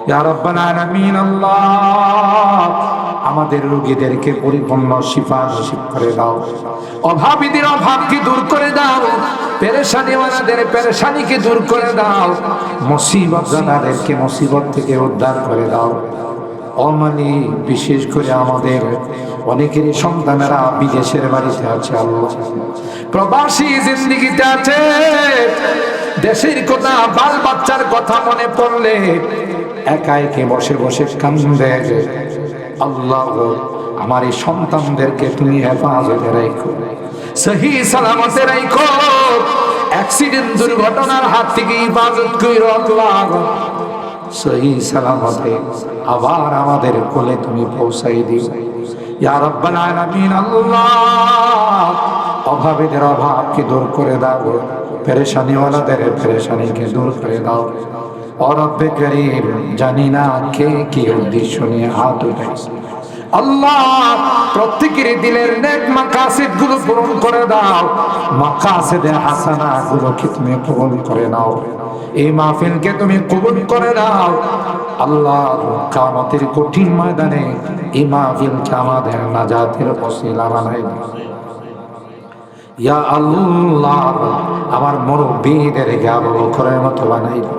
ইয়া রাব্বাল আলামিন আল্লাহ আমাদের রোগীদেরকে পরিপূর্ণ শিফা নসিব করে দাও, অভাবীদের অভাবকে দূর করে দাও, পেরেশানিওয়ালাদের পেরেশানিকে দূর করে দাও, মুসিবতওয়ালাদেরকে মুসিবত থেকে উদ্ধার করে দাও। অমানি বিশেষ করে আমাদের অনেকেরই সন্তানেরা বিদেশের বাড়িতে আছে আল্লাহ, প্রবাসী জিন্দেগিতে আছে, দেশের কথা বাল বাচ্চার কথা মনে পড়লে একা একে বসে বসে কান্দে। আল্লাহ আমার এই সন্তানদেরকে তুমি হেফাজতে রাখো, সহি সালামতে রাখো, অ্যাক্সিডেন্ট দুর্ঘটনার হাত থেকে হেফাজত করো আল্লাহ, সহি সালামতে আবার আমাদের কোলে তুমি পৌঁছাই দিও ইয়া রাব্বাল আলামিন আল্লাহ। অভাবীদের অভাবকে দূর করে দাও, পেরেশানিওয়ালাদের পেরেশানিকে দূর করে দাও। ও রব্বে করিম জানি না কে কি উদ্দেশ্য নিয়ে হাত উঠাইছে আল্লাহ, প্রত্যেকের দিলের নেক মাকাসিদ গুলো পূরণ করে দাও, মাকাসিদে হাসানা গুলোকে তুমি পূরণ করে নাও, এই মাহফিলকে তুমি কবুল করে নাও আল্লাহ। কিয়ামতের কঠিন ময়দানে এই মাহফিলকে আমাদের নাজাতের ওসিলা বানাই দাও ইয়া আল্লাহ। আমার মুরব্বিদেরকে আবু বকরের মতো বানাই দাও,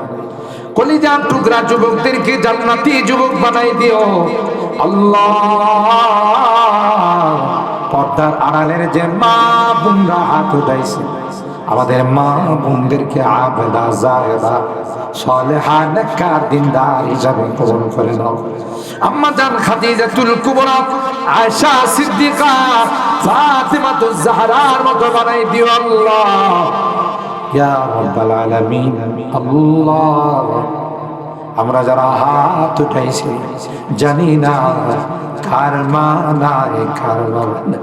কলিজার টুকরা যুবকদেরকে জান্নাতি যুবক বানাই দিও আল্লাহ। পর্দার আড়ালের যে মা বোনরা হাত উঠাইছে, আমাদের মা বোনদেরকে আবেদা জায়েদা সালেহা নেককার দিনদার হিসাবে কবুল করে নাও। আম্মা জান খাদিজাতুল কুবরা, আয়েশা সিদ্দিকা, ফাতিমাতুজ জাহরার মতো বানাই দিও আল্লাহ ইয়া রাব্বাল আলামিন আল্লাহ। আমরা যারা হাত উঠাইছি জানি না কার মা নাই কার বাবা নাই,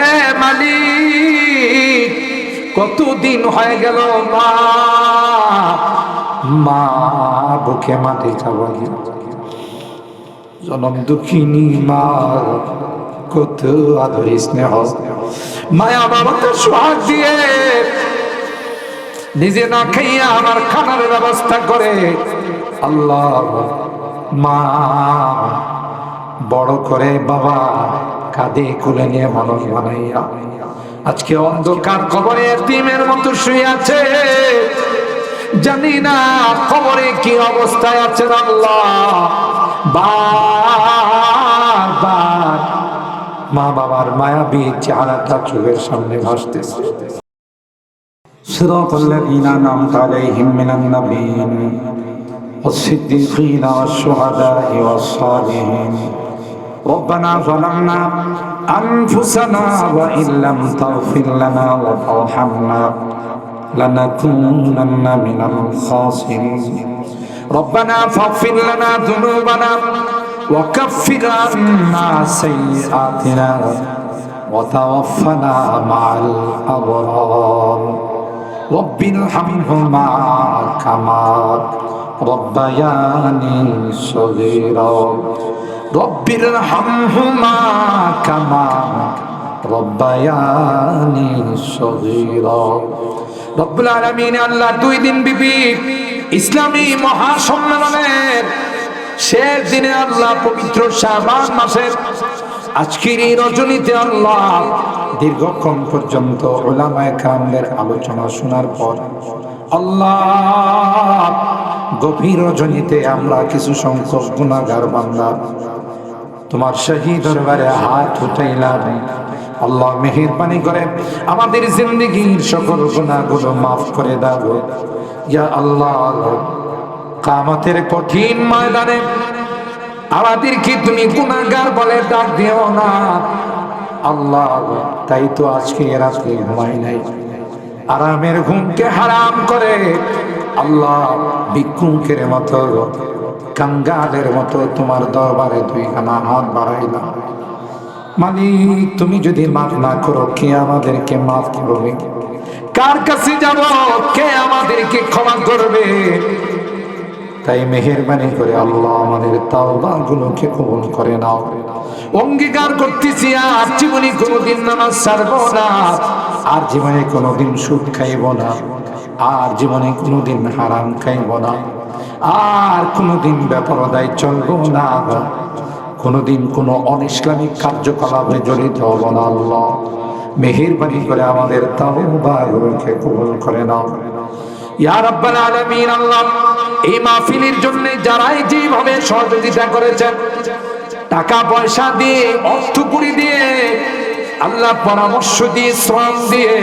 এ মালিক কতদিন হয়ে গেল মা মা বুকে মাটি চাপা দিয়ে জনম দুঃখিনী মা কত আদর স্নেহ মায়া বাবাকে সোহাগ দিয়ে নিজে না খাইয়া আমার খানার ব্যবস্থা করে আল্লাহ। মা বড় করে বাবা কাঁধে কুলে নিয়ে মানুষ বানাইয়া আজকে অন্ধকার কবরে এতিমের মতো শুয়ে আছে, জানি না কবরে কি অবস্থায় আছে আল্লাহ। বারবার মা বাবার মায়াবী চেহারাটা চোখের সামনে ভাসতেছে। صراط الذين أنعمت عليهم من النبيين والصديقين والشهداء والصالحين ربنا ظلمنا أنفسنا وإن لم تغفر لنا وترحمنا لنكونن من الخاسرين ربنا فاغفر لنا ذنوبنا وكفر عنا سيئاتنا وتوفنا مع الأبرار رب ارحمهما كما ربياني صغيرا رب ارحمهما كما ربياني صغيرا রব্বুল আলামিন আল্লাহ 2 দিন ব্যাপী ইসলামী মহাসম্মেলনের শেষ দিনে আল্লাহ পবিত্র শাবান মাসের আজকের এই রজনীতে আল্লাহ দীর্ঘক্ষণ পর্যন্ত উলামায়ে কেরামদের আলোচনা শোনার পর আল্লাহ গভীর রজনীতে আমরা কিছু সংখ্যক গুনাহগার বান্দা তোমার শাহী দরবারে হাত উঠাইলাম আল্লাহ মেহেরবানি করে আমাদের জিন্দেগীর সকল গুনাহগুলো মাফ করে দাও ইয়া আল্লাহ। কিয়ামতের কঠিন ময়দানে আমাদেরকে তুমি গুনাহগার বলে ডাক দিও না আল্লাহ। তাই তো আজকে রাতে ঘুমাই নাই, আরামের ঘুমকে হারাম করে আল্লাহ ভিক্ষুকের মতো কাঙ্গালের মতো তোমার দরবারে 2খানা হাত বাড়াইলাম। মালিক তুমি যদি মাফ না করো কে আমাদেরকে মাফ করবে? কার কাছে যাব? কে আমাদেরকে ক্ষমা করবে? তাই মেহেরবানি করে আল্লাহ আমাদের তাওবা গুলোকে কবুল করে নাও। অঙ্গীকার করতেছি আর জীবনে কোনোদিন নামাজ ছাড়বো না, আর জীবনে কোনোদিন সুদ খাইব না, আর জীবনে কোনোদিন হারাম খাইব না। আর কোনোদিন বেপরদায় চলবো না, কোনোদিন কোনো অনিসলামিক কার্যকলাপে জড়িত হব না। আল্লাহ মেহেরবানি করে আমাদের তাওবাগুলোকে কবুল করে নাও ইয়া রাব্বাল আলামিন। আল্লাহ এই মাহফিলের জন্য যারাই যেভাবে সহযোগিতা করেছেন, টাকা পয়সা দিয়ে, অর্থ কুড়ি দিয়ে, আল্লাহ পরামর্শ দিয়ে, শ্রম দিয়ে,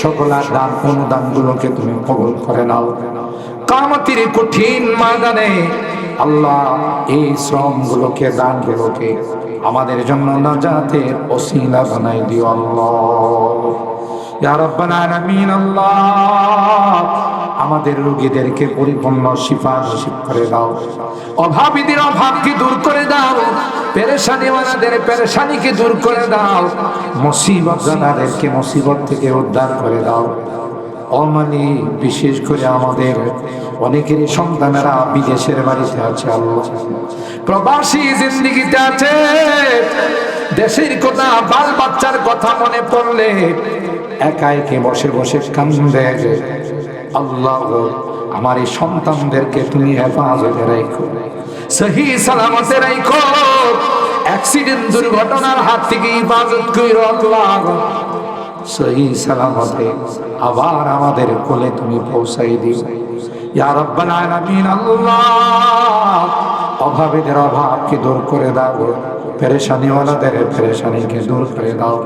সকল দান অনুদান গুলোকে তুমি কবুল করে নাও। কিয়ামতের কঠিন ময়দানে আল্লাহ এই শ্রম গুলোকে, দান গুলোকে আমাদের জন্য নাজাতের ওসিলা বানাই দিও আল্লাহ ইয়া রাব্বাল আলামিন। আল্লাহ আমাদের রোগীদেরকে পরিপূর্ণ শিফা নসিব করে দাও, অভাবীদের অভাবকে দূর করে দাও, পেরেশানিওয়ালাদের পেরেশানিকে দূর করে দাও, মুসিবতওয়ালাদেরকে মুসিবত থেকে উদ্ধার করে দাও। অমানি বিশেষ করে আমাদের অনেকেরই সন্তানেরা বিদেশের বাড়িতে আছে, আল্লাহ প্রবাসী জিন্দেগিতে আছে, দেশের কথা, বাল বাচ্চার কথা মনে পড়লে একা একে বসে বসে কান্দে। আল্লাহ আমার এই সন্তানদেরকে তুমি হেফাজতে রাখো, সহি সালামতে রাখো, অ্যাক্সিডেন্ট দুর্ঘটনার হাত থেকে হেফাজত করো আল্লাহ, সহি সালামতে আবার আমাদের কোলে তুমি পৌঁছাই দিও ইয়া রাব্বাল আলামিন। আল্লাহ অভাবীদের অভাবকে দূর করে দাও, পেরেশানিওয়ালাদের পেরেশানিকে দূর করে দাও।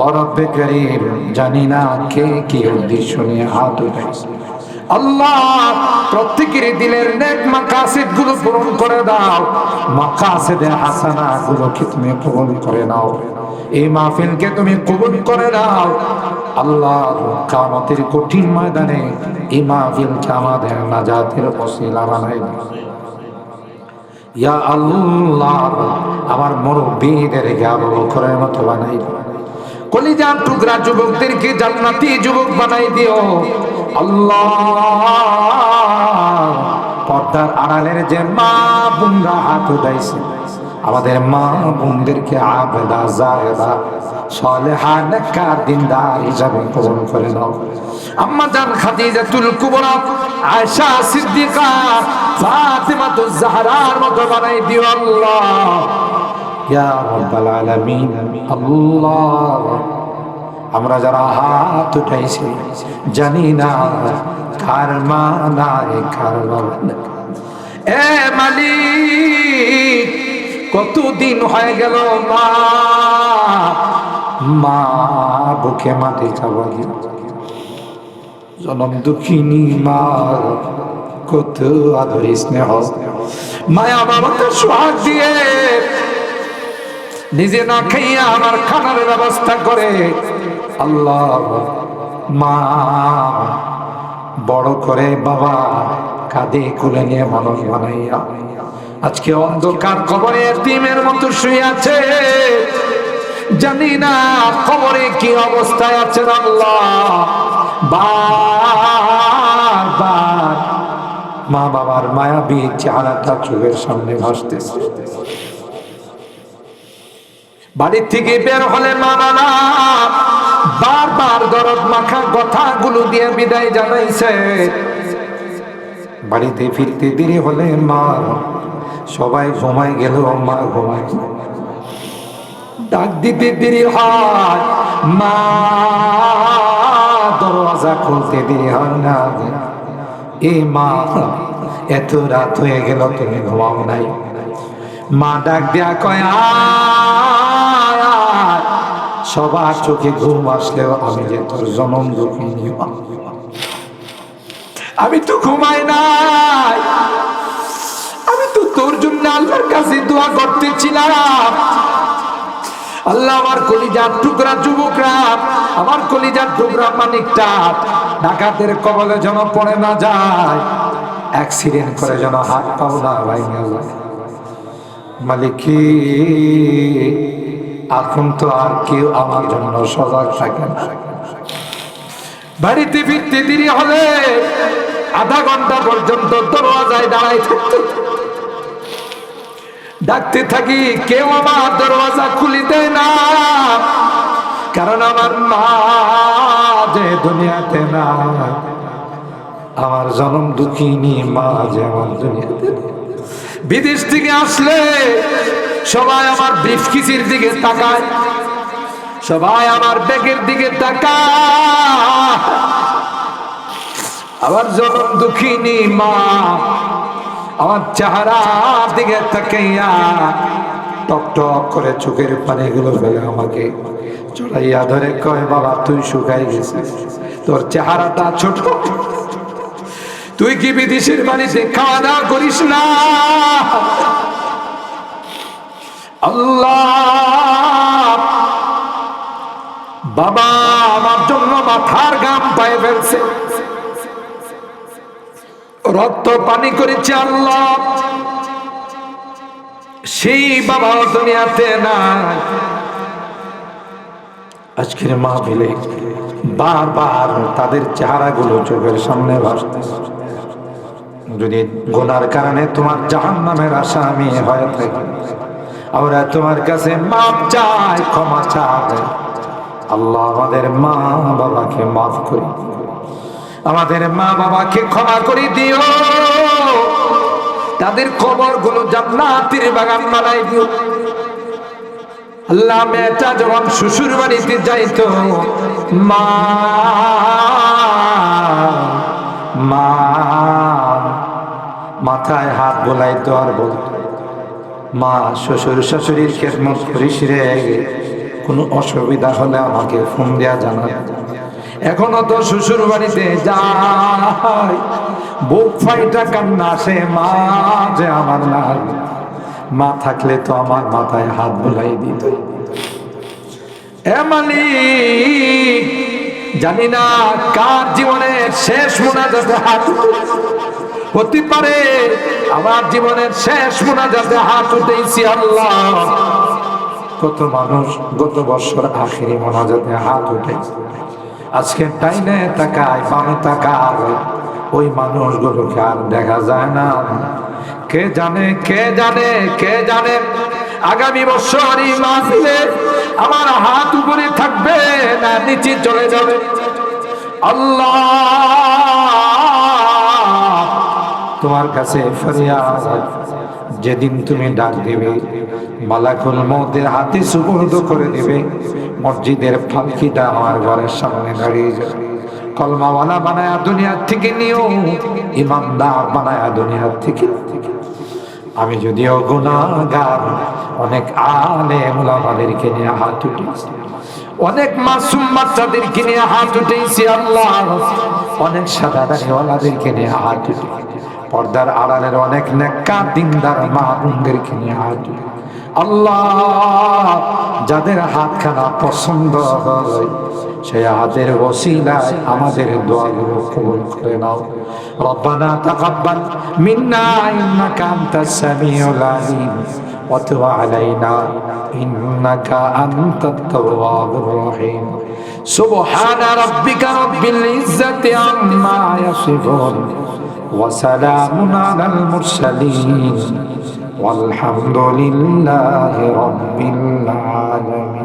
ও রব্বে করিম, জানি না কে কি উদ্দেশ্য নিয়ে হাত উঠাইছে, আল্লাহ প্রত্যেকের দিলের নেক মাকাসিদ গুলো পূরণ করে দাও, মাকাসিদে হাসানা গুলোকে তুমি পূরণ করে নাও, এই মাহফিলকে তুমি কবুল করে নাও আল্লাহ। কিয়ামতের কঠিন ময়দানে এই মাহফিলকে আমাদের নাজাতের ওসিলা বানাই দাও ইয়া আল্লাহ। আমার মুরব্বিদেরকে আবু বকরের মতো বানাই দাও, কলিজার টুকরা যুবকদেরকে জান্নাতি যুবক বানাই দিও আল্লাহ। পর্দার আড়ালের যে মা বোনরা হাত উঠাইছে, আমাদের মা বোনদেরকে আবেদা জায়েদা সালেহা নেককার দিনদার হিসাবে কবুল করে নাও। আম্মা জান খাদিজাতুল কুবরা, আয়েশা সিদ্দিকা, ফাতিমাতুজ জাহরার মতো বানাই দিও আল্লাহ ইয়া রাব্বাল আলামিন। আল্লাহ আমরা যারা হাত উঠাইছি জানি না কার মা নাই কার বাবা, এ মালিক কতদিন হয়ে গেল মা বুকে মাটি চাপা দিয়ে, জনম দুঃখিনী মা কত আদর স্নেহ মায়া বাবাকে সোহাগ দিয়ে নিজে না খাইয়া আমার খানার ব্যবস্থা করে আল্লাহ। মা বড় করে বাবা কাঁধে কুলে নিয়ে মানুষ বানাইয়া আজকে অন্ধকার কবরে এতিমের মতো শুয়ে আছে, জানি না কবরে কি অবস্থায় আছে আল্লাহ। বারবার মা বাবার মায়াবী চেহারাটা চোখের সামনে ভাসতেছে। বাড়ি থেকে বের হলে মা বাবা বারবার দরদ মাখা কথাগুলো দিয়ে বিদায় জানাইছে, বাড়িতে ফিরতে দেরি হলে মা সবাই ঘুমায় গেল, মা ঘুমায়, ডাক দিতে দেরি হয় মা, দরওয়াজা খুলতে দেরি হয় না, এ মা এত রাত হয়ে গেল তুমি ঘুমাও নাই। মা ডাক দেয়া কয় সবার চোখে ঘুম আসলেও আমি যে তোর জনম দুঃখিনী, আমি তো ঘুমাই নাই, আমি তো তোর জন্য আল্লাহর কাছে দোয়া করতেছিলাম। আল্লাহ আমার কলিজার টুকরা যুবকরা, আমার কলিজার টুকরা মানিকটা ডাকাতের কবলে যেন পড়ে না যায়, অ্যাক্সিডেন্ট করে যেন হাত পাও না ভাঙে যায়। মালিক এখন তো আর কেউ আমার জন্য সজাগ থাকে না। বাড়িতে ফিরতে দেরি হলে আধা ঘন্টা পর্যন্ত দরওয়াজায় দাঁড়াই থাকতে, ডাকতে থাকি, কেউ আমার দরওয়াজা খুলে দেয় না, কারণ আমার মা যে দুনিয়াতে না, আমার জনম দুঃখিনী মা যেমন দুনিয়াতে বিদেশ থেকে আসলে সবাই আমার ব্রিফকেসের দিকে তাকায়, সবাই আমার ব্যাগের দিকে তাকায়। আমার জনম দুঃখিনী মা আমার চেহারার দিকে তাকাইয়া টক টক করে চোখের পানিগুলো ফেলে আমাকে চড়াইয়া ধরে কয়, বাবা তুই শুকাই গেছিস, তোর চেহারাটা ছোট, তুই কি বিদেশের বাড়িতে খাওয়া দাওয়া করিস না? আল্লাহ বাবা আমার জন্য মাথার ঘাম পায়ে ফেলছে, রক্ত পানি করেছে। আল্লাহ সেই বাবা দুনিয়াতে নাই। আজকের মাহফিলে বারবার তাদের চেহারাগুলো চোখের সামনে ভাসতে, যদি গুনার কারণে তোমার জাহান্নামের আসামি হয়ে থাকে, আমরা তোমার কাছে মাপ চাই, ক্ষমা চাই। আল্লাহ আমাদের মা বাবাকে মাফ করি, আমাদের মা বাবাকে ক্ষমা করে দিও, তাদের কবরগুলো জান্নাতের বাগান বানাই দিও। আল্লাহ মেয়েটা যখন শ্বশুর বাড়িতে যাইতো, মা মা মাথায় হাত বোলাইতো আর বলতো, মা শ্বশুর শাশুড়ির খেদমত করিস রে, কোনো অসুবিধা হলে আমাকে ফোন দেয়া জানা। এখনো তো শ্বশুর বাড়িতে যাই, বুক ফাইটা কান্না আসে, মা যে আমার নাই। মা থাকলে তো আমার মাথায় হাত বোলাই দিত। এ মালিক, জানি না কার জীবনের শেষ মোনাজাতে হাত হতে পারে, আমার জীবনের শেষ মোনাজাতে হাত উঠেছি। আল্লাহ কত মানুষ গত বছর আখেরি মোনাজাতে হাত উঠেছে, আজকে টাইনে তাকায়, বামে তাকায়, ওই মানুষগুলোকে আর দেখা যায় না। কে জানে, কে জানে, কে জানে আগামী বছর এই মাহফিলে আমার হাত উপরে থাকবে না নিচে চলে যাবে। আল্লাহ তোমার কাছে ফরিয়াদ, যেদিন তুমি ডাক দিবে, মালাকুল মউতের হাতে সুপুর্দ করে দিবে, মসজিদের পালকিটা আমার ঘরের সামনে দাঁড়িয়ে যাবে। কলমাওয়ালা বানায়া দুনিয়ার থেকে নিও, ইমানদার বানায়া দুনিয়ার থেকে। আমি যদিও গুনাহগার, অনেক আলেম ওলামাদেরকে নিয়ে হাত উঠেছি, অনেক মাসুম বাচ্চাদেরকে নিয়ে হাত উঠেছি। আল্লাহ অনেক সাদা দাড়িওয়ালাদেরকে নিয়ে হাত উঠেছি, পর্দার আড়ালের অনেক নেককার দিনদার মা বোনদেরকে নিয়ে হাত উঠেছি। আল্লাহ যাদের হাতখানা পছন্দ হয়, সেই হাতের ওসিলায় আমাদের দোয়াগুলো কবুল করে নাও। রব্বানা তাকাব্বাল মিন্না ইন্নাকা আনতাস সামিউল আলিম ওয়া তুব আলাইনা ইন্নাকা আনতাত তাওয়াবুর রহিম। সুবহানা রাব্বিকা রাব্বিল ইজ্জাতি আম্মা ইয়াসিফুন ওয়া সালামুন আলাল মুরসালিন ওয়ালহামদুলিল্লাহি রাব্বিল আলামিন।